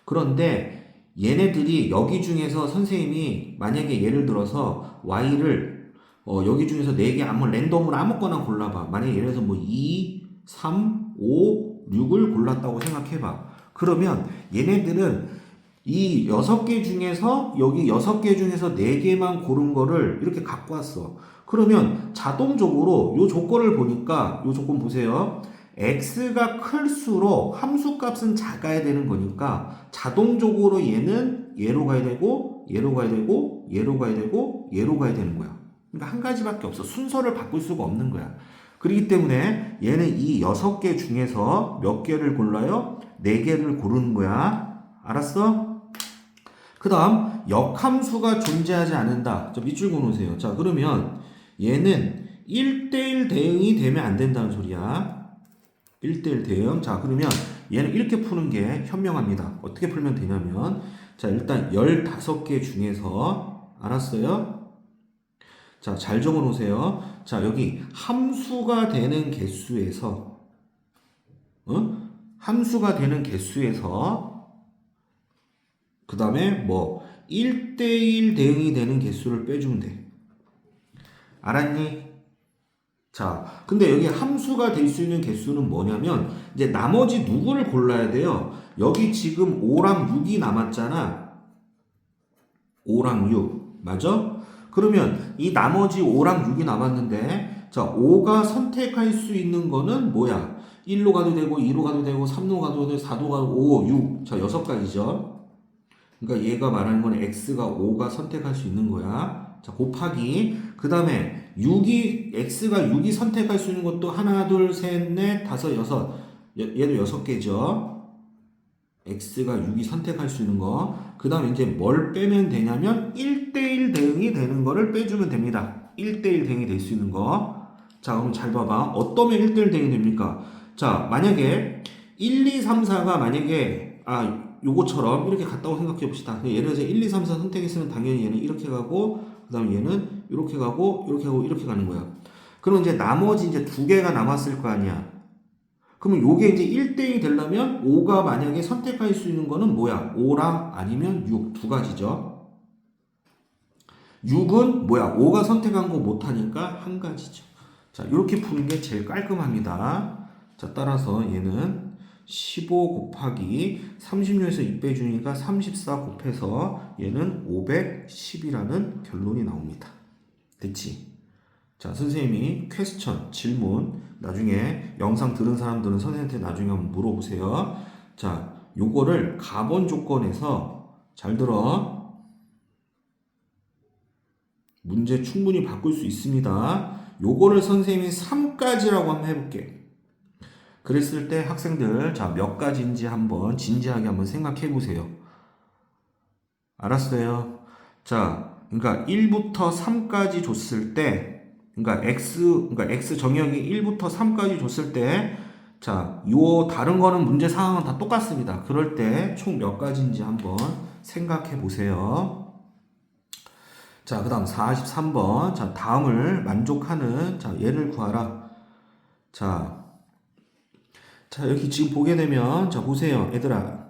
그런데 얘네들이 여기 중에서 선생님이 만약에 예를 들어서 Y를 여기 중에서 4개 한번 랜덤으로 아무거나 골라봐. 만약에 예를 들어서 뭐 2, 3, 5, 6을 골랐다고 생각해봐. 그러면 얘네들은 이 6개 중에서 여기 6개 중에서 4개만 고른 거를 이렇게 갖고 왔어. 그러면 자동적으로 요 조건을 보니까 요 조건 보세요. x가 클수록 함수 값은 작아야 되는 거니까 자동적으로 얘는 얘로 가야 되고 얘로 가야 되고 얘로 가야 되고 얘로 가야 되는 거야. 그러니까 한 가지밖에 없어. 순서를 바꿀 수가 없는 거야. 그렇기 때문에 얘는 이 6개 중에서 몇 개를 골라요? 4개를 고르는 거야. 알았어? 그 다음 역함수가 존재하지 않는다. 자, 밑줄 그어놓으세요. 자, 그러면 얘는 1대1 대응이 되면 안 된다는 소리야. 1대1 대응. 자, 그러면 얘는 이렇게 푸는 게 현명합니다. 어떻게 풀면 되냐면, 자, 일단 15개 중에서, 알았어요? 자, 잘 적어 놓으세요. 자, 여기 함수가 되는 개수에서, 함수가 되는 개수에서, 그 다음에 뭐, 1대1 대응이 되는 개수를 빼주면 돼. 알았니? 자, 근데 여기 함수가 될 수 있는 개수는 뭐냐면 이제 나머지 누구를 골라야 돼요. 여기 지금 5랑 6이 남았잖아. 5랑 6. 맞아? 그러면 이 나머지 5랑 6이 남았는데 자, 5가 선택할 수 있는 거는 뭐야? 1로 가도 되고 2로 가도 되고 3로 가도 되고 4로 가도 5, 6. 자, 6가지죠. 그러니까 얘가 말하는 건 x가 5가 선택할 수 있는 거야. 자, 곱하기 그 다음에 6이 x가 6이 선택할 수 있는 것도 하나, 둘, 셋, 넷, 다섯, 여섯. 얘도 6개죠. x가 6이 선택할 수 있는 거. 그 다음에 이제 뭘 빼면 되냐면 1대1 대응이 되는 거를 빼주면 됩니다. 1대1 대응이 될 수 있는 거. 자, 그럼 잘 봐봐. 어떠면 1대1 대응이 됩니까? 자, 만약에 1, 2, 3, 4가 만약에 요거처럼 이렇게 갔다고 생각해 봅시다. 예를 들어서 1, 2, 3, 4 선택했으면 당연히 얘는 이렇게 가고 그 다음에 얘는 이렇게 가고 이렇게 가고 이렇게 가는 거야. 그럼 이제 나머지 이제 2개가 남았을 거 아니야. 그러면 요게 이제 1대1이 되려면 5가 만약에 선택할 수 있는 거는 뭐야? 5랑 아니면 6 두 가지죠. 6은 뭐야? 5가 선택한 거 못하니까 한 가지죠. 자, 이렇게 푸는 게 제일 깔끔합니다. 자, 따라서 얘는 15 곱하기 36에서 2 빼주니까 34 곱해서 얘는 510이라는 결론이 나옵니다. 됐지? 자, 선생님이 퀘스천, 질문 나중에 영상 들은 사람들은 선생님한테 나중에 한번 물어보세요. 자, 요거를 가번 조건에서 잘 들어. 문제 충분히 바꿀 수 있습니다. 요거를 선생님이 3가지라고 한번 해볼게. 그랬을 때 학생들 자, 몇 가지인지 한번 진지하게 한번 생각해 보세요. 알았어요? 자, 그러니까 1부터 3까지 줬을 때 그러니까 x 정역이 1부터 3까지 줬을 때 자, 요 다른 거는 문제 상황은 다 똑같습니다. 그럴 때 총 몇 가지인지 한번 생각해 보세요. 자, 그 다음 43번. 자, 다음을 만족하는 자, 얘를 구하라. 자, 여기 지금 보게 되면 자, 보세요. 얘들아.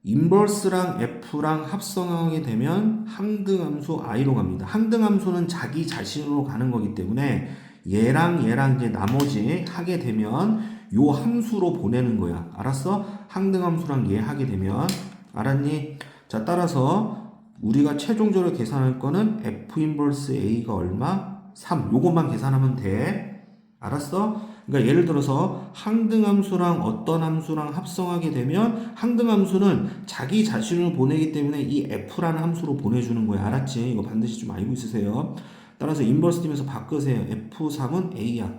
인버스랑 F랑 합성하게 되면 항등함수 I로 갑니다. 항등함수는 자기 자신으로 가는 거기 때문에 얘랑 이제 나머지 하게 되면 요 함수로 보내는 거야. 알았어? 항등함수랑 얘 하게 되면 알았니? 자, 따라서 우리가 최종적으로 계산할 거는 F 인버스 A가 얼마? 3. 요것만 계산하면 돼. 알았어? 그러니까 예를 들어서 항등함수랑 어떤 함수랑 합성하게 되면 항등함수는 자기 자신을 보내기 때문에 이 F라는 함수로 보내주는 거야. 알았지? 이거 반드시 좀 알고 있으세요. 따라서 인버스 팀에서 바꾸세요. F3은 A야.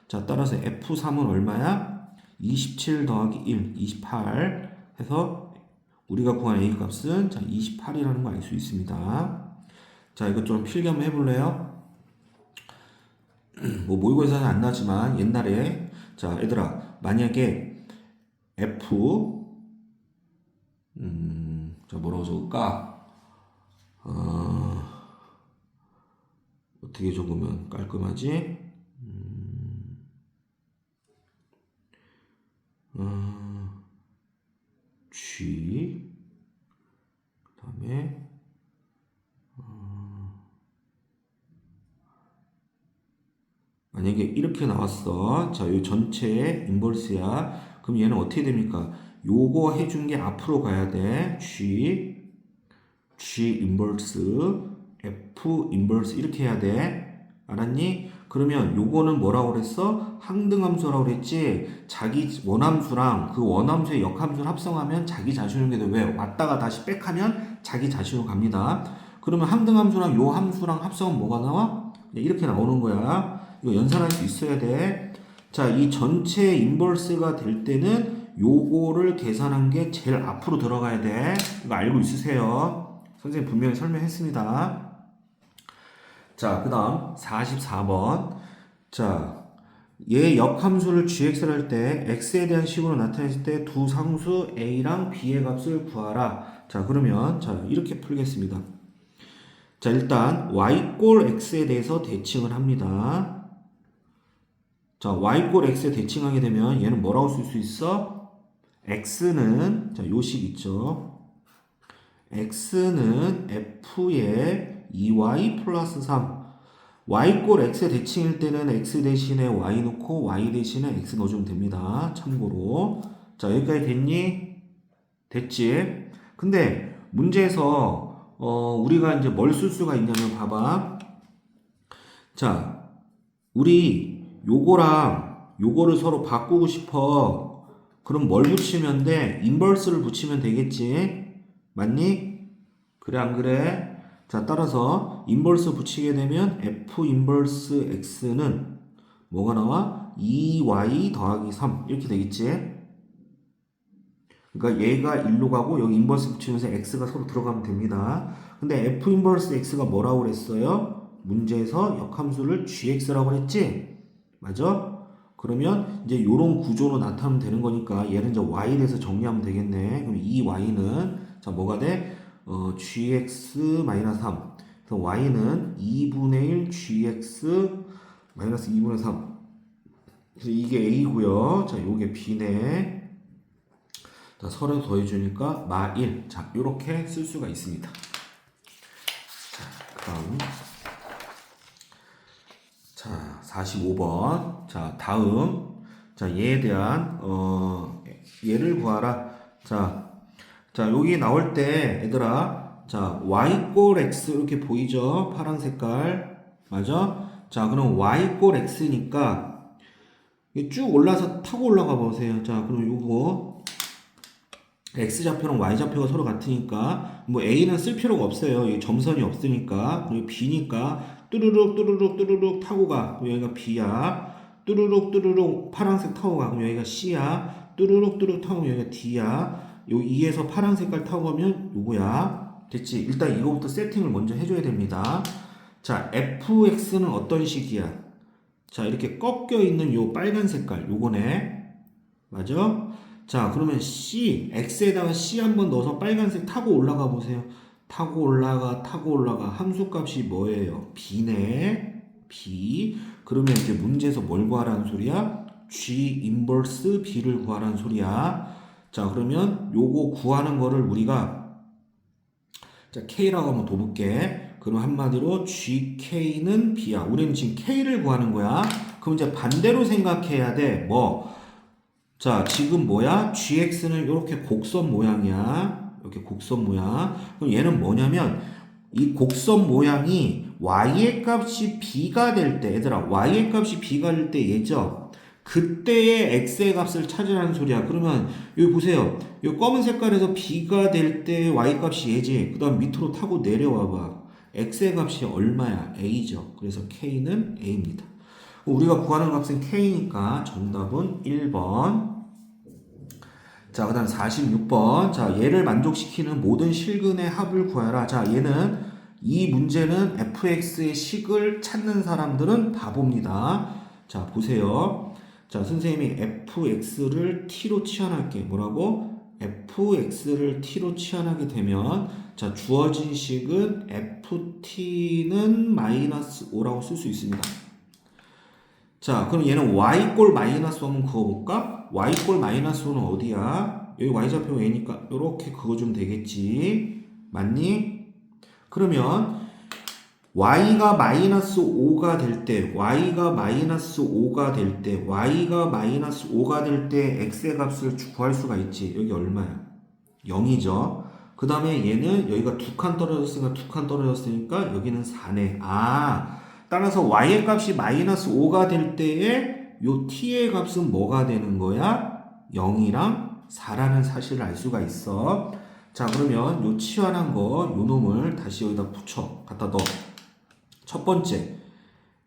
자, 따라서 F3은 얼마야? 27 더하기 1, 28 해서 우리가 구한 A 값은 자, 28이라는 거 알 수 있습니다. 자, 이거 좀 필기 한번 해볼래요? 뭐 모의고사는 안 나지만 옛날에 자, 얘들아, 만약에 F 자, 뭐라고 적을까? 어떻게 적으면 깔끔하지? G 그 다음에 만약에 이렇게 나왔어. 자, 이 전체 인버스야. 그럼 얘는 어떻게 됩니까? 요거 해준 게 앞으로 가야 돼. G 인버스, F 인버스 이렇게 해야 돼. 알았니? 그러면 요거는 뭐라고 그랬어? 항등함수라고 그랬지? 자기 원함수랑 그 원함수의 역함수를 합성하면 자기 자신으로 돼. 왜? 왔다가 다시 백하면 자기 자신으로 갑니다. 그러면 항등함수랑 요 함수랑 합성하면 뭐가 나와? 이렇게 나오는 거야. 이거 연산할 수 있어야 돼. 자, 이 전체 인버스가 될 때는 요거를 계산한 게 제일 앞으로 들어가야 돼. 이거 알고 있으세요? 선생님 분명히 설명했습니다. 자, 그 다음 44번. 자, 얘 역함수를 gx를 할 때 x에 대한 식으로 나타냈을 때 두 상수 a랑 b의 값을 구하라. 자, 그러면 자 이렇게 풀겠습니다. 자, 일단 y꼴 x에 대해서 대칭을 합니다. 자, y꼴 x에 대칭하게 되면 얘는 뭐라고 쓸 수 있어? x는 자, 요식 있죠. x는 f의 2y 플러스 3. y꼴 x에 대칭일 때는 x 대신에 y 넣고 y 대신에 x 넣어주면 됩니다. 참고로. 자, 여기까지 됐니? 됐지? 근데 문제에서 우리가 이제 뭘 쓸 수가 있냐면 봐봐. 자, 우리 요거랑 요거를 서로 바꾸고 싶어. 그럼 뭘 붙이면 돼? 인버스를 붙이면 되겠지? 맞니? 그래 안 그래? 자, 따라서 인버스 붙이게 되면 f 인버스 x는 뭐가 나와? 2y 더하기 3 이렇게 되겠지? 그러니까 얘가 1로 가고 여기 인버스 붙이면서 x가 서로 들어가면 됩니다. 근데 f 인버스 x가 뭐라고 그랬어요? 문제에서 역함수를 gx라고 그랬지? 맞아? 그러면 이제 요런 구조로 나타나면 되는 거니까 얘는 이제 y에 대해서 정리하면 되겠네. 그럼 이 y는 자 뭐가 돼? gx-3. 그래서 y는 2분의 1 gx 마이너스 2분의 3. 그래서 이게 a고요. 자, 요게 b네. 자, 서로 더해주니까 마1. 자, 요렇게 쓸 수가 있습니다. 자, 그다음. 자, 45번. 자, 다음. 자, 얘에 대한 얘를 구하라. 자, 여기 나올 때 얘들아, 자, y꼴 x 이렇게 보이죠? 파란 색깔. 맞아? 자, 그럼 y꼴 x니까 쭉 올라서 타고 올라가 보세요. 자, 그럼 요거 x좌표랑 y좌표가 서로 같으니까 뭐 a는 쓸 필요가 없어요. 이 점선이 없으니까. 그리고 b니까 뚜루룩 타고 가. 그럼 여기가 b야. 뚜루룩 파란색 타고 가. 그럼 여기가 c야. 뚜루룩 타고 여기가 d야. 요 2에서 파란 색깔 타고 가면 요거야. 됐지? 일단 이거부터 세팅을 먼저 해줘야 됩니다. 자, fx는 어떤 식이야? 자, 이렇게 꺾여 있는 요 빨간 색깔 요거네. 맞아? 자, 그러면 c, x에다가 c 한번 넣어서 빨간색 타고 올라가 보세요. 타고 올라가 함수값이 뭐예요? b네. b. 그러면 이제 문제에서 뭘 구하라는 소리야? g 인버스 b를 구하라는 소리야. 자, 그러면 요거 구하는 거를 우리가 자, k라고 한번 둬볼게. 그럼 한마디로 gk는 b야. 우리는 지금 k를 구하는 거야. 그럼 이제 반대로 생각해야 돼. 뭐? 자, 지금 뭐야? gx는 이렇게 곡선 모양이야. 이렇게 곡선 모양. 그럼 얘는 뭐냐면 이 곡선 모양이 y의 값이 b가 될 때, 얘들아, y의 값이 b가 될 때 얘죠. 그때의 x의 값을 찾으라는 소리야. 그러면 여기 보세요. 이 검은 색깔에서 b가 될 때 y 값이 얘지. 그 다음 밑으로 타고 내려와 봐. x의 값이 얼마야? a죠. 그래서 k는 a입니다. 우리가 구하는 값은 k니까 정답은 1번. 자, 그 다음 46번. 자, 얘를 만족시키는 모든 실근의 합을 구하라. 자, 얘는 이 문제는 fx의 식을 찾는 사람들은 바보입니다. 자, 보세요. 자, 선생님이 fx를 t로 치환할게. 뭐라고? fx를 t로 치환하게 되면 자 주어진 식은 ft는 마이너스 5라고 쓸 수 있습니다. 자 그럼 얘는 y꼴 마이너스 5면 그어볼까? y꼴 마이너스 5는 어디야? 여기 y좌표 a니까 이렇게 그어주면 되겠지. 맞니? 그러면 y가 마이너스 5가 될 때, y가 마이너스 5가 될 때, y가 마이너스 5가 될 때 x의 값을 구할 수가 있지. 여기 얼마야? 0이죠. 그 다음에 얘는 여기가 두 칸 떨어졌으니까 여기는 4네. 아, 따라서 y의 값이 마이너스 5가 될 때에 요 t의 값은 뭐가 되는 거야? 0이랑 4라는 사실을 알 수가 있어. 자, 그러면 요 치환한 거, 요 놈을 다시 여기다 붙여. 갖다 넣어. 첫 번째,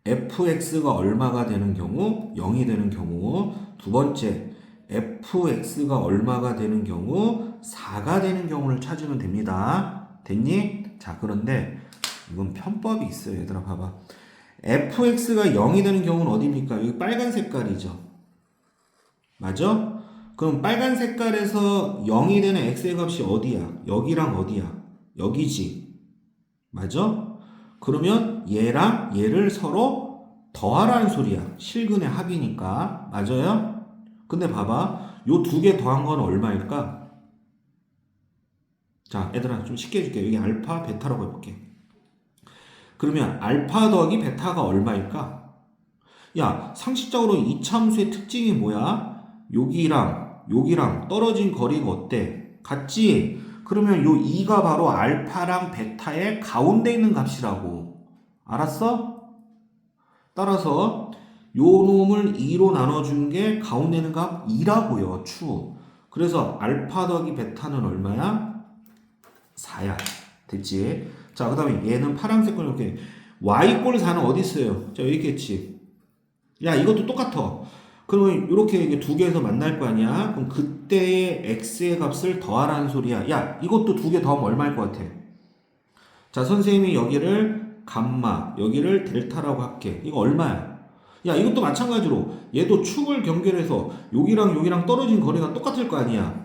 fx가 얼마가 되는 경우? 0이 되는 경우. 두 번째, fx가 얼마가 되는 경우? 4가 되는 경우를 찾으면 됩니다. 됐니? 자, 그런데 이건 편법이 있어요. 얘들아, 봐봐. fx가 0이 되는 경우는 어디입니까? 여기 빨간 색깔이죠. 맞아? 그럼 빨간 색깔에서 0이 되는 x의 값이 어디야? 여기랑 어디야? 여기지. 맞아? 그러면 얘랑 얘를 서로 더하라는 소리야. 실근의 합이니까. 맞아요? 근데 봐봐. 요 두 개 더한 건 얼마일까? 자, 얘들아 좀 쉽게 해줄게. 여기 알파, 베타라고 해볼게. 그러면 알파 더하기 베타가 얼마일까? 야, 상식적으로 이차함수의 특징이 뭐야? 여기랑 떨어진 거리가 어때? 같지? 그러면 요 2가 바로 알파랑 베타의 가운데 있는 값이라고. 알았어? 따라서 요 놈을 2로 나눠준 게 가운데 있는 값 2라고요. 추. 그래서 알파 더하기 베타는 얼마야? 4야. 됐지? 자, 그 다음에 얘는 파란색 걸 이렇게 y꼴 4는 어디 있어요? 자, 여기 있겠지. 야, 이것도 똑같아. 그러면 이렇게 두 개에서 만날 거 아니야? 그럼 그때의 x의 값을 더하라는 소리야. 야, 이것도 두 개 더하면 얼마일 것 같아? 자, 선생님이 여기를 감마, 여기를 델타라고 할게. 이거 얼마야? 야, 이것도 마찬가지로 얘도 축을 경계해서 여기랑 떨어진 거리가 똑같을 거 아니야?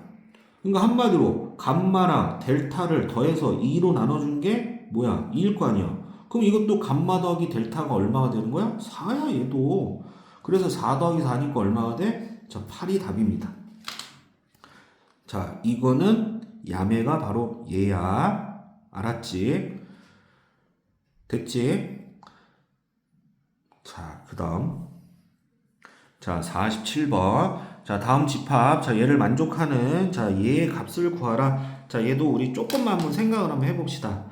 그러니까 한마디로 감마랑 델타를 더해서 2로 나눠준 게 뭐야? 2일 거 아니야? 그럼 이것도 감마 더하기 델타가 얼마가 되는 거야? 4야, 얘도. 그래서 4 더하기 4니까 얼마가 돼? 자, 8이 답입니다. 자, 이거는 야매가 바로 얘야. 알았지? 됐지? 자, 그 다음. 자, 47번. 자, 다음 집합. 자, 얘를 만족하는, 자, 얘의 값을 구하라. 자, 얘도 우리 조금만 한번 생각을 한번 해봅시다.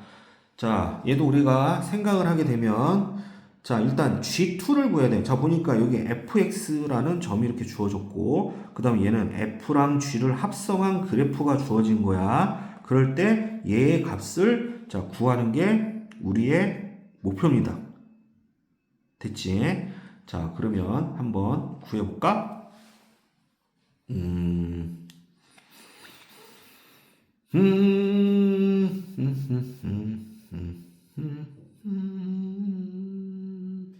자, 얘도 우리가 생각을 하게 되면, 자, 일단 G2를 구해야 돼. 자, 보니까 여기 fx라는 점이 이렇게 주어졌고, 그 다음 얘는 f랑 g를 합성한 그래프가 주어진 거야. 그럴 때 얘의 값을 자, 구하는 게 우리의 목표입니다. 됐지? 자, 그러면 한번 구해볼까? 음, 음, 음, 음, 음, 음,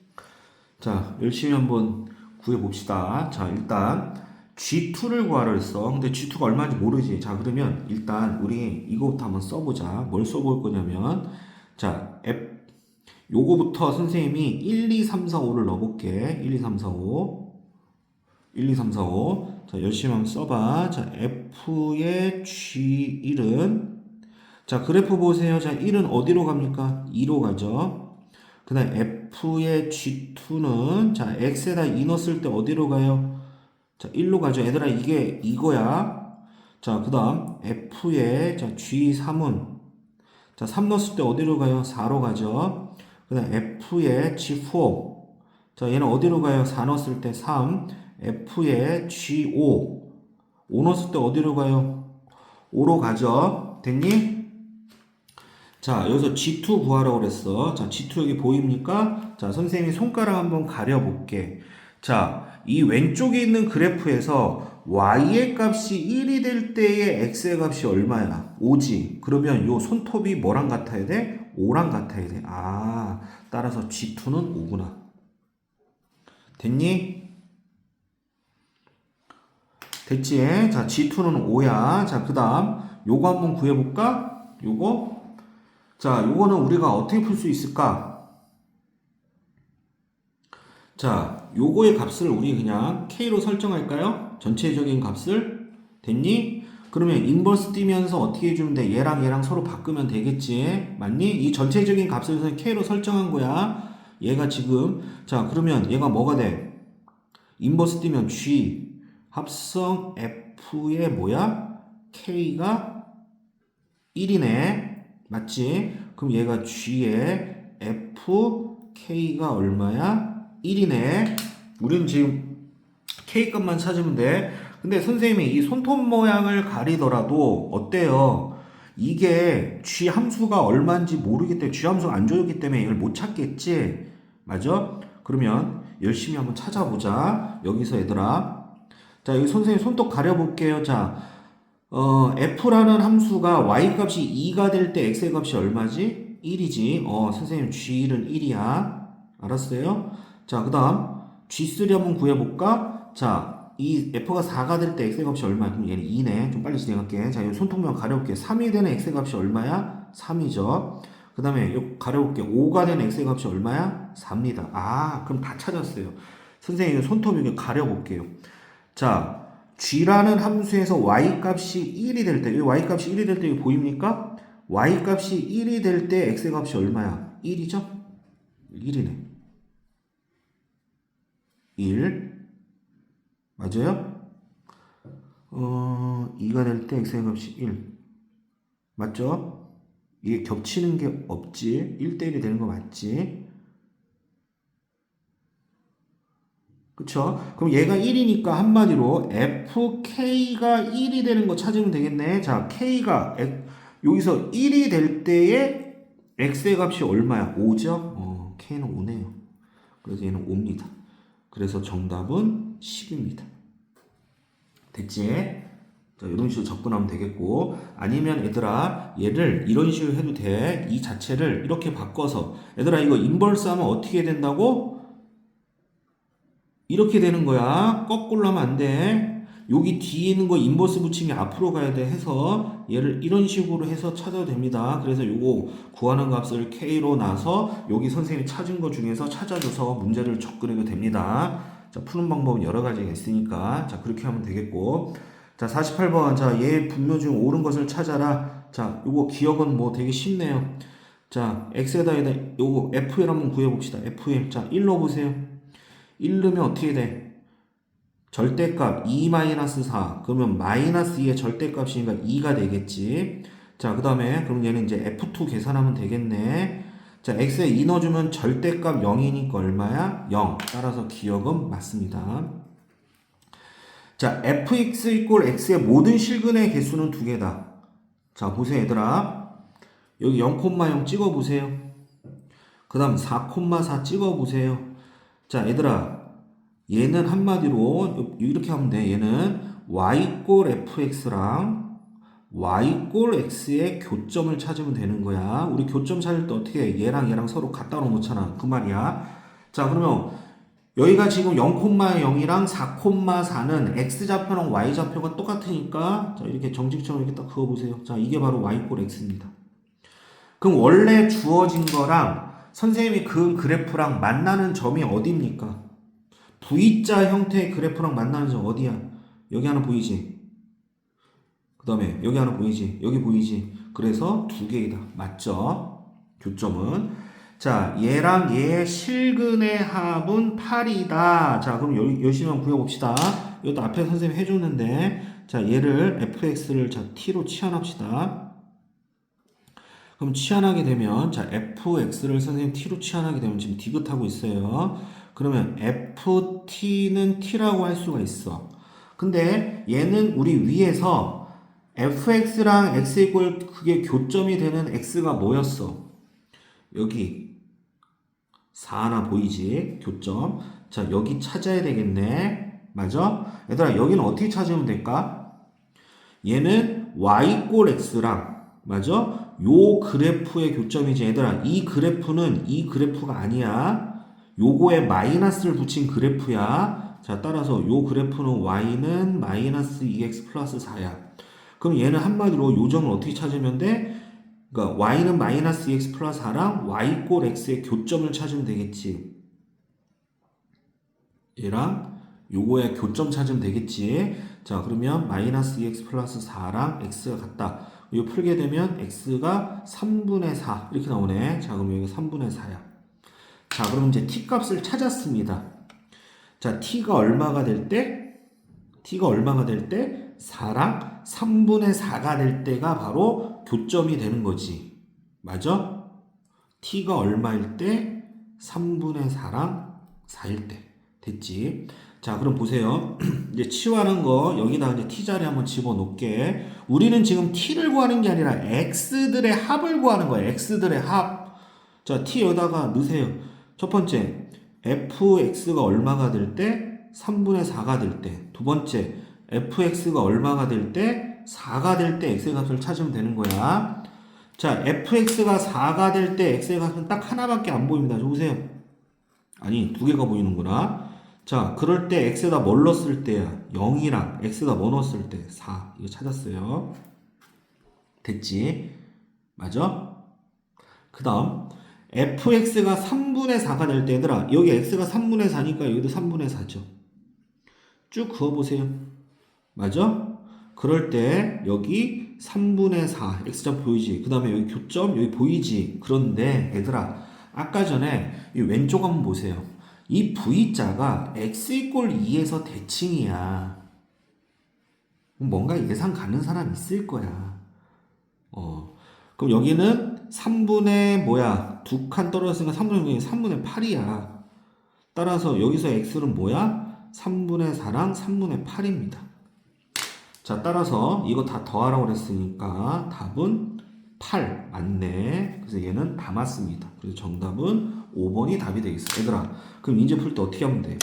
자, 열심히 한번 구해봅시다. 자, 일단 G2를 구하라 했어. 근데 G2가 얼마인지 모르지. 자, 그러면 일단 우리 이거부터 한번 써보자. 뭘 써볼 거냐면, 자, 요거부터 선생님이 1, 2, 3, 4, 5를 넣어볼게. 1, 2, 3, 4, 5. 1, 2, 3, 4, 5. 자, 열심히 한번 써봐. 자, F의 G1은, 자, 그래프 보세요. 자, 1은 어디로 갑니까? 2로 가죠. 그 다음 F의 G2는, 자, X에다 2 넣었을 때 어디로 가요? 자, 1로 가죠. 얘들아, 이게 이거야. 자, 그 다음 F의, 자, G3은, 자, 3 넣었을 때 어디로 가요? 4로 가죠. 그 다음 F의 G4. 자, 얘는 어디로 가요? 4 넣었을 때 3. F의 G5. 5 넣었을 때 어디로 가요? 5로 가죠. 됐니? 자, 여기서 G2 구하라고 그랬어. 자, G2 여기 보입니까? 자, 선생님이 손가락 한번 가려볼게. 자, 이 왼쪽에 있는 그래프에서 y의 값이 1이 될 때의 x의 값이 얼마야? 5지. 그러면 요 손톱이 뭐랑 같아야 돼? 5랑 같아야 돼. 아, 따라서 G2는 5구나. 됐니? 됐지? 자, G2는 5야. 자, 그 다음 요거 한번 구해볼까? 요거. 자, 요거는 우리가 어떻게 풀 수 있을까? 자, 요거의 값을 우리 그냥 K로 설정할까요? 전체적인 값을. 됐니? 그러면 인버스 띄면서 어떻게 해주면 돼? 얘랑 얘랑 서로 바꾸면 되겠지? 맞니? 이 전체적인 값을 K로 설정한 거야. 얘가 지금, 자, 그러면 얘가 뭐가 돼? 인버스 띄면 G, 합성 F의 뭐야? K가 1이네. 맞지? 그럼 얘가 G의 F, K가 얼마야? 1이네. 우리는 지금 K 값만 찾으면 돼. 근데 선생님이 이 손톱 모양을 가리더라도 어때요? 이게 G 함수가 얼마인지 모르기 때문에 G 함수가 안 줘졌기 때문에 이걸 못 찾겠지? 맞아? 그러면 열심히 한번 찾아보자. 여기서 얘들아. 자, 여기 선생님 손톱 가려볼게요. 자, F라는 함수가 Y값이 2가 될 때 X의 값이 얼마지? 1이지. 선생님 G1은 1이야. 알았어요? 자, 그 다음 G3 한번 구해볼까? 자, 이 F가 4가 될 때 X의 값이 얼마야? 그럼 얘는 2네. 좀 빨리 진행할게. 자, 이 손톱면 가려볼게. 3이 되는 X의 값이 얼마야? 3이죠. 그 다음에 가려볼게. 5가 되는 X의 값이 얼마야? 4입니다. 아, 그럼 다 찾았어요. 선생님 손톱 이렇게 가려볼게요. 자, G라는 함수에서 Y값이 1이 될 때, 이 Y값이 1이 될 때 이거 보입니까? Y값이 1이 될 때 X의 값이 얼마야? 1이죠? 1이네. 1. 맞아요? 2가 될 때 X의 값이 1. 맞죠? 이게 겹치는 게 없지. 1대1이 되는 거 맞지? 그쵸? 그럼 얘가 1이니까 한마디로 FK가 1이 되는 거 찾으면 되겠네. 자, K가 여기서 1이 될 때의 X의 값이 얼마야? 5죠? K는 5네요. 그래서 얘는 5입니다. 그래서 정답은 10입니다. 됐지? 자, 이런 식으로 접근하면 되겠고, 아니면 얘들아, 얘를 이런 식으로 해도 돼. 이 자체를 이렇게 바꿔서, 얘들아, 이거 인버스 하면 어떻게 된다고? 이렇게 되는 거야. 거꾸로 하면 안 돼. 여기 뒤에 있는 거 인버스 붙임이 앞으로 가야 돼 해서 얘를 이런 식으로 해서 찾아도 됩니다. 그래서 요거 구하는 값을 K로 놔서 여기 선생님이 찾은 거 중에서 찾아줘서 문제를 접근해도 됩니다. 자, 푸는 방법은 여러 가지가 있으니까 자, 그렇게 하면 되겠고, 자, 48번. 자, 얘 분모 중 옳은 것을 찾아라. 자, 요거 기억은 뭐 되게 쉽네요. 자, X에다 요거 FL 한번 구해봅시다. FL. 자, 1 넣어보세요. 1 넣으면 어떻게 돼? 절대값 2-4. 그러면 마이너스 2의 절대값이니까 2가 되겠지. 자, 그 다음에 그럼 얘는 이제 F2 계산하면 되겠네. 자, X에 2 넣어주면 절대값 0이니까 얼마야? 0. 따라서 기억은 맞습니다. 자, fx 이꼴 x의 모든 실근의 개수는 2개다. 자, 보세요 얘들아. 여기 0,0 찍어보세요. 그 다음 4,4 찍어보세요. 자, 얘들아, 얘는 한마디로 이렇게 하면 돼. 얘는 y fx랑 y x의 교점을 찾으면 되는 거야. 우리 교점 찾을 때 어떻게 해? 얘랑 얘랑 서로 갖다 놓잖아. 그 말이야. 자, 그러면 여기가 지금 0,0이랑 4,4는 x좌표랑 y좌표가 똑같으니까 자, 이렇게 정직처럼 이렇게 딱 그어보세요. 자, 이게 바로 y x입니다. 그럼 원래 주어진 거랑 선생님이 그은 그래프랑 만나는 점이 어디입니까? V자 형태의 그래프랑 만나는 점 어디야? 여기 하나 보이지? 그 다음에 여기 하나 보이지? 여기 보이지? 그래서 두 개이다. 맞죠? 교점은. 자, 얘랑 얘의 실근의 합은 8이다. 자, 그럼 열심히 한번 구해봅시다. 이것도 앞에 선생님이 해줬는데, 자, 얘를 fx를 자, t로 치환합시다. 그럼 치환하게 되면, 자, fx를 선생님 t로 치환하게 되면 지금 디귿하고 있어요. 그러면 ft는 t라고 할 수가 있어. 근데 얘는 우리 위에서 fx랑 x 이꼴 그게 교점이 되는 x가 뭐였어? 여기 4 하나 보이지? 교점. 자, 여기 찾아야 되겠네. 맞아? 얘들아, 여기는 어떻게 찾으면 될까? 얘는 y 꼴 x랑 맞아? 요 그래프의 교점이지. 얘들아, 이 그래프는 이 그래프가 아니야. 요거에 마이너스를 붙인 그래프야. 자, 따라서 요 그래프는 y는 마이너스 2x 플러스 4야. 그럼 얘는 한마디로 요점을 어떻게 찾으면 돼? 그러니까 y는 마이너스 2x 플러스 4랑 y 꼴 x의 교점을 찾으면 되겠지. 얘랑 요거의 교점 찾으면 되겠지. 자, 그러면 마이너스 2x 플러스 4랑 x가 같다. 이거 풀게 되면 x가 3분의 4 이렇게 나오네. 자, 그럼 여기 3분의 4야. 자, 그럼 이제 t 값을 찾았습니다. 자, t가 얼마가 될 때? 4랑 3분의 4가 될 때가 바로 교점이 되는 거지. 맞아? t가 얼마일 때? 3분의 4랑 4일 때. 됐지? 자, 그럼 보세요. 이제 치환한 거 여기다 이제 t자리 한번 집어넣게. 우리는 지금 t를 구하는 게 아니라 x들의 합을 구하는 거야. x들의 합. 자, t 여기다가 넣으세요. 첫 번째, fx가 얼마가 될 때? 3분의 4가 될 때. 두 번째, fx가 얼마가 될 때? 4가 될 때 x의 값을 찾으면 되는 거야. 자, fx가 4가 될 때 x의 값은 딱 하나밖에 안 보입니다. 보세요. 아니, 두 개가 보이는구나. 자, 그럴 때 x에다 뭘 넣었을 때야? 0이랑 x에다 뭐 넣었을 때? 4. 이거 찾았어요. 됐지? 맞아? 그 다음 fx가 3분의 4가 될 때 얘들아 여기 x가 3분의 4니까 여기도 3분의 4죠. 쭉 그어보세요. 맞아? 그럴 때 여기 3분의 4 x좌표 보이지? 그 다음에 여기 교점 여기 보이지? 그런데 얘들아 아까 전에 이 왼쪽 한번 보세요. 이 V자가 x 이꼴 2에서 대칭이야. 뭔가 예상 가는 사람 있을 거야. 그럼 여기는 3분의 뭐야? 두 칸 떨어졌으니까 3분의 8이야. 따라서 여기서 x는 뭐야? 3분의 4랑 3분의 8입니다. 자, 따라서 이거 다 더하라고 그랬으니까 답은 8 맞네. 그래서 얘는 다 맞습니다. 그래서 정답은 5번이 답이 되겠어. 얘들아, 그럼 이제 풀 때 어떻게 하면 돼?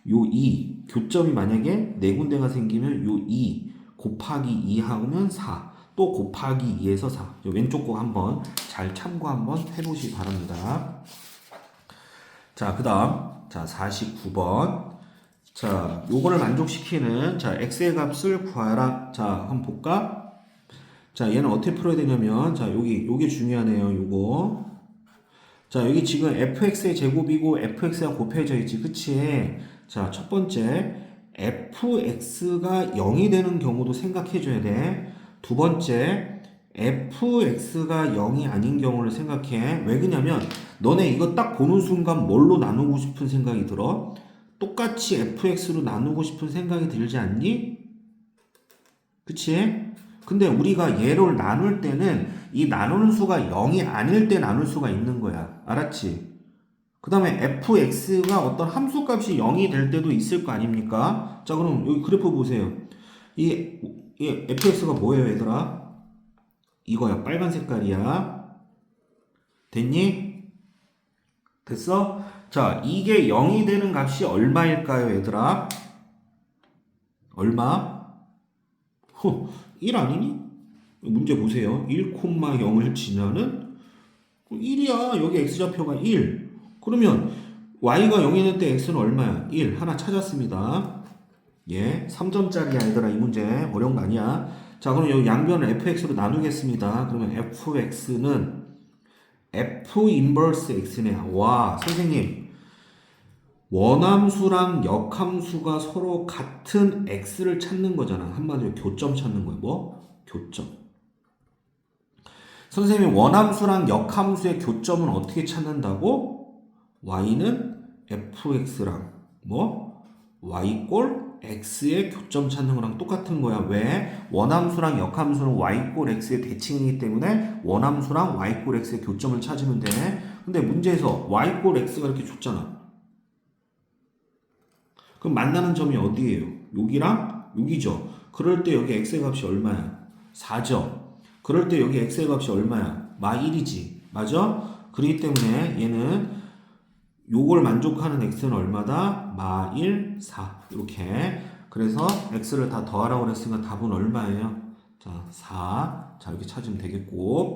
요 2, 교점이 만약에 네 군데가 생기면 요 2 곱하기 2 하면 4. 또 곱하기 2에서 4. 왼쪽 거 한번 잘 참고 한번 해보시기 바랍니다. 자, 그 다음, 자, 49번. 자, 요거를 만족시키는, 자, x의 값을 구하라. 자, 한번 볼까? 자, 얘는 어떻게 풀어야 되냐면, 자, 요게 중요하네요, 요거. 자, 여기 지금 fx의 제곱이고 fx가 곱해져 있지, 그치? 자, 첫 번째, fx가 0이 되는 경우도 생각해 줘야 돼. 두 번째, fx가 0이 아닌 경우를 생각해. 왜 그러냐면 너네 이거 딱 보는 순간 뭘로 나누고 싶은 생각이 들어? 똑같이 fx로 나누고 싶은 생각이 들지 않니? 그치? 근데 우리가 얘를 나눌 때는 이 나누는 수가 0이 아닐 때 나눌 수가 있는 거야. 알았지? 그 다음에 fx가 어떤 함수값이 0이 될 때도 있을 거 아닙니까? 자, 그럼 여기 그래프 보세요. 이 fx가 뭐예요, 얘들아? 이거야, 빨간 색깔이야. 됐니? 됐어? 자, 이게 0이 되는 값이 얼마일까요, 얘들아? 얼마? 1 아니니? 문제 보세요. 1,0을 지나는 1이야. 여기 x좌표가 1. 그러면 y가 0이 될 때 x는 얼마야? 1. 하나 찾았습니다. 예, 3점짜리야 얘들아. 이 문제 어려운 거 아니야. 자, 그럼 여기 양변을 fx로 나누겠습니다. 그러면 fx는 f 인버스 x네. 와, 선생님. 원함수랑 역함수가 서로 같은 x를 찾는 거잖아. 한마디로 교점 찾는 거야. 뭐? 교점. 선생님, 원함수랑 역함수의 교점은 어떻게 찾는다고? y는 fx랑 뭐? y꼴 x의 교점 찾는 거랑 똑같은 거야. 왜? 원함수랑 역함수는 y꼴 x의 대칭이기 때문에 원함수랑 y꼴 x의 교점을 찾으면 돼. 근데 문제에서 y꼴 x가 이렇게 줬잖아. 그럼 만나는 점이 어디예요? 여기랑 여기죠. 그럴 때 여기 x의 값이 얼마야? 4죠. 그럴 때 여기 x의 값이 얼마야? 마 1이지. 맞아? 그렇기 때문에 얘는 요걸 만족하는 x는 얼마다? 마 1, 4. 이렇게. 그래서 x를 다 더하라고 그랬으니까 답은 얼마예요? 자, 4. 자, 이렇게 찾으면 되겠고.